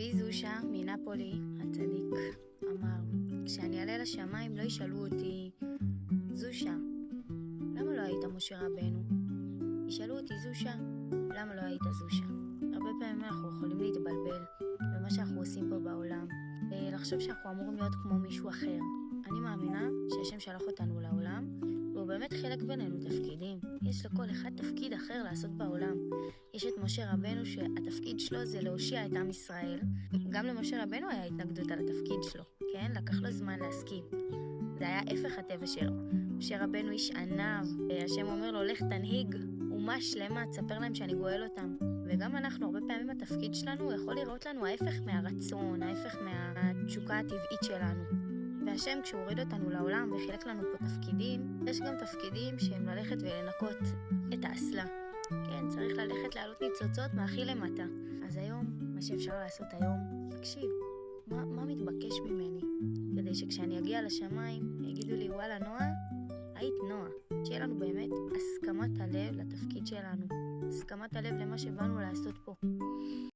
רבי זושה מנפולי הצדיק אמר, כשאני אעלה לשמיים לא ישאלו אותי, זושה, למה לא היית משה רבנו? ישאלו אותי, זושה, למה לא היית זושה? הרבה פעמים אנחנו יכולים להתבלבל במה שאנחנו עושים פה בעולם, לחשוב שאנחנו אמורים להיות כמו מישהו אחר. אני מאמינה שהשם שלח אותנו לעולם, והוא באמת חילק בינינו תפקידים. יש לכל אחד תפקיד אחר לעשות בעולם. יש את משה רבנו שהתפקיד שלו זה להושיע את עם ישראל. גם למשה רבנו היה התנגדות על התפקיד שלו, כן? לקח לו זמן להסכים. זה היה הפך הטבע שלו. משה רבנו איש ענב, השם אומר לו, לך תנהיג אומה שלמה, תספר להם שאני גואל אותם. וגם אנחנו, הרבה פעמים התפקיד שלנו יכול לראות לנו ההפך מהרצון, ההפך מהתשוקה הטבעית שלנו. והשם כשהוא הוריד אותנו לעולם וחילק לנו פה תפקידים, יש גם תפקידים שהם ללכת ולנקות את האסלה. כן, צריך ללכת לעלות ניצוצות מהכי למטה. אז היום, מה שאפשר לעשות היום, תקשיב, מה מתבקש ממני? כדי שכשאני אגיע לשמיים, יגידו לי, וואלה נועה, היית נועה. שיהיה לנו באמת הסכמת הלב לתפקיד שלנו. הסכמת הלב למה שבאנו לעשות פה.